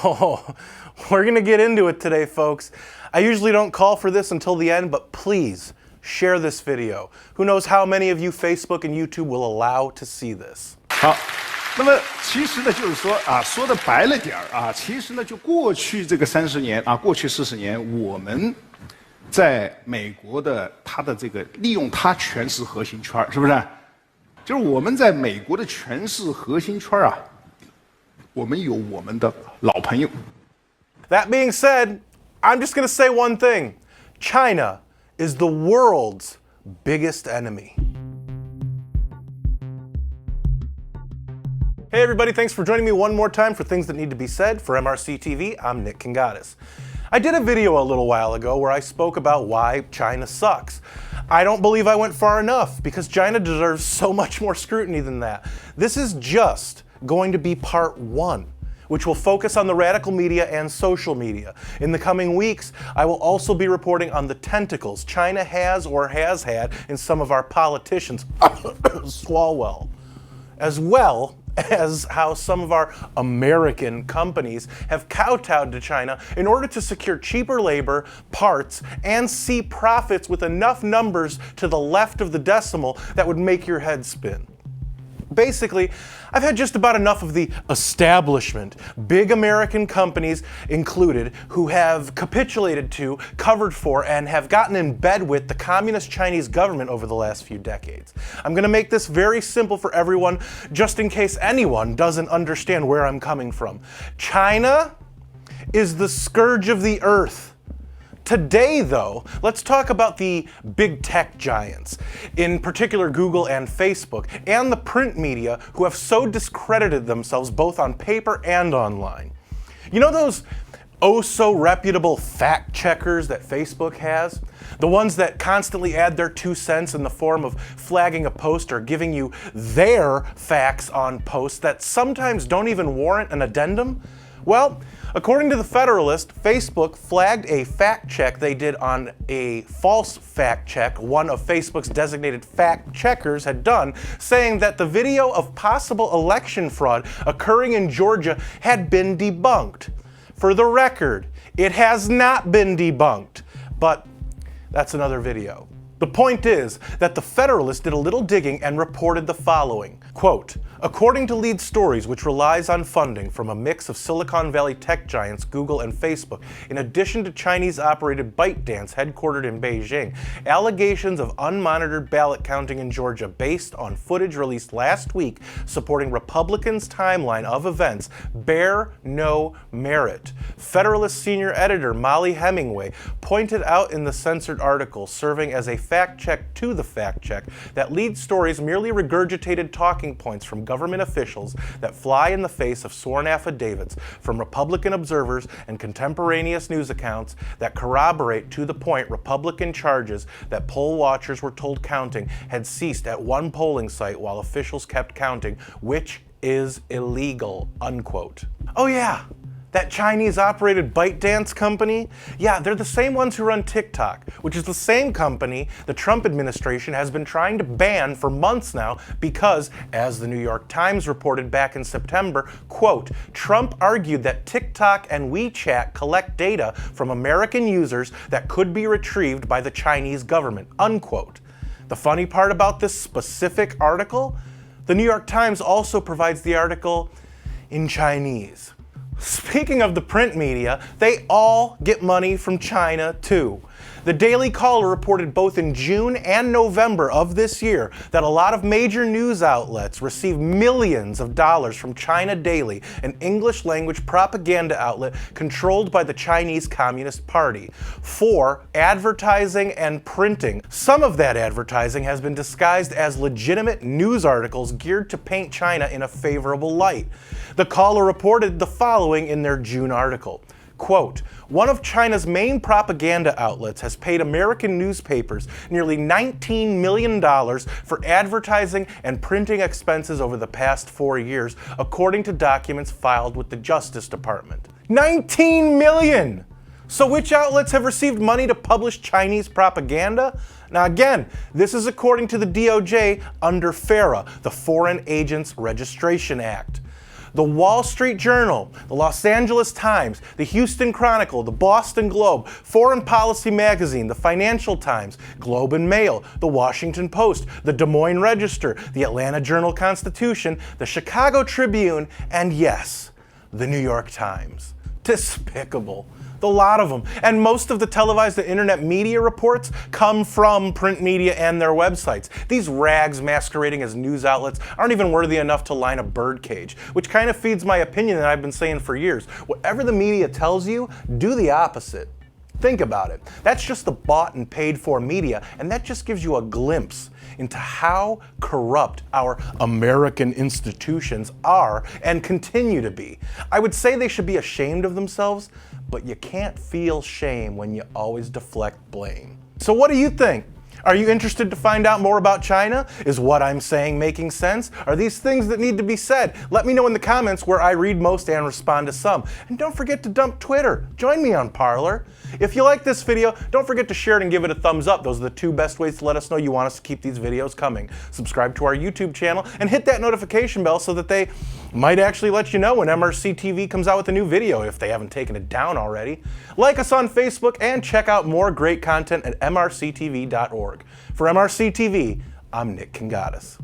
Oh, we're gonna get into it today, folks. I usually don't call for this until the end, but please share this video. Who knows how many of you Facebook and YouTube will allow to see this? 好，那么其实呢，就是说啊，说的白了点儿啊，其实呢，就过去这个30年啊，过去40年，我们在美国的它的这个利用它权势核心圈，是不是？就是我们在美国的权势核心圈啊，我们有我们的老朋友。That being said, I'm just gonna say one thing. China is the world's biggest enemy. Hey everybody, thanks for joining me one more time for Things That Need to Be Said. For MRC-TV, I'm Nick Kangadis. I did a video a little while ago where I spoke about why China sucks. I don't believe I went far enough because China deserves so much more scrutiny than that. This is just going to be part 1, which will focus on the radical media and social media. In the coming weeks, I will also be reporting on the tentacles China has or has had in some of our politicians, Swalwell, as well as how some of our American companies have kowtowed to China in order to secure cheaper labor, parts, and see profits with enough numbers to the left of the decimal that would make your head spin. Basically, I've had just about enough of the establishment, big American companies included, who have capitulated to, covered for, and have gotten in bed with the communist Chinese government over the last few decades. I'm going to make this very simple for everyone, just in case anyone doesn't understand where I'm coming from. China is the scourge of the earth. Today, though, let's talk about the big tech giants, in particular Google and Facebook, and the print media who have so discredited themselves both on paper and online. You know those oh-so-reputable fact-checkers that Facebook has? The ones that constantly add their 2 cents in the form of flagging a post or giving you their facts on posts that sometimes don't even warrant an addendum? Well, according to the Federalist, Facebook flagged a fact check they did on a false fact check one of Facebook's designated fact checkers had done, saying that the video of possible election fraud occurring in Georgia had been debunked. For the record, it has not been debunked, but that's another video. The point is that the Federalist did a little digging and reported the following. Quote, according to Lead Stories, which relies on funding from a mix of Silicon Valley tech giants Google and Facebook, in addition to Chinese-operated ByteDance headquartered in Beijing, allegations of unmonitored ballot counting in Georgia based on footage released last week supporting Republicans' timeline of events bear no merit. Federalist senior editor Molly Hemingway pointed out in the censored article serving as a fact check to the fact check that Lead Stories merely regurgitated talking points from government officials that fly in the face of sworn affidavits from Republican observers and contemporaneous news accounts that corroborate to the point Republican charges that poll watchers were told counting had ceased at one polling site while officials kept counting, which is illegal, unquote. Oh yeah, that Chinese-operated ByteDance company? Yeah, they're the same ones who run TikTok, which is the same company the Trump administration has been trying to ban for months now because, as the New York Times reported back in September, quote, Trump argued that TikTok and WeChat collect data from American users that could be retrieved by the Chinese government, unquote. The funny part about this specific article? The New York Times also provides the article in Chinese. Speaking of the print media, they all get money from China too. The Daily Caller reported both in June and November of this year that a lot of major news outlets receive millions of dollars from China Daily, an English-language propaganda outlet controlled by the Chinese Communist Party, for advertising and printing. Some of that advertising has been disguised as legitimate news articles geared to paint China in a favorable light. The Caller reported the following in their June article. Quote, one of China's main propaganda outlets has paid American newspapers nearly $19 million for advertising and printing expenses over the past 4 years, according to documents filed with the Justice Department. $19 million! So which outlets have received money to publish Chinese propaganda? Now again, this is according to the DOJ under FARA, the Foreign Agents Registration Act. the Wall Street Journal, the Los Angeles Times, the Houston Chronicle, the Boston Globe, Foreign Policy Magazine, the Financial Times, Globe and Mail, the Washington Post, the Des Moines Register, the Atlanta Journal-Constitution, the Chicago Tribune, and yes, the New York Times. Despicable. The lot of them. And most of the televised and internet media reports come from print media and their websites. These rags masquerading as news outlets aren't even worthy enough to line a birdcage, which kind of feeds my opinion that I've been saying for years. Whatever the media tells you, do the opposite. Think about it. That's just the bought and paid for media, and that just gives you a glimpse into how corrupt our American institutions are and continue to be. I would say they should be ashamed of themselves, but you can't feel shame when you always deflect blame. So what do you think? Are you interested to find out more about China? Is what I'm saying making sense? Are these things that need to be said? Let me know in the comments, where I read most and respond to some. And don't forget to dump Twitter. Join me on Parler. If you like this video, don't forget to share it and give it a thumbs up. Those are the two best ways to let us know you want us to keep these videos coming. Subscribe to our YouTube channel and hit that notification bell so that they might actually let you know when MRC-TV comes out with a new video, if they haven't taken it down already. Like us on Facebook and check out more great content at mrctv.org. For MRC-TV, I'm Nick Kangadis.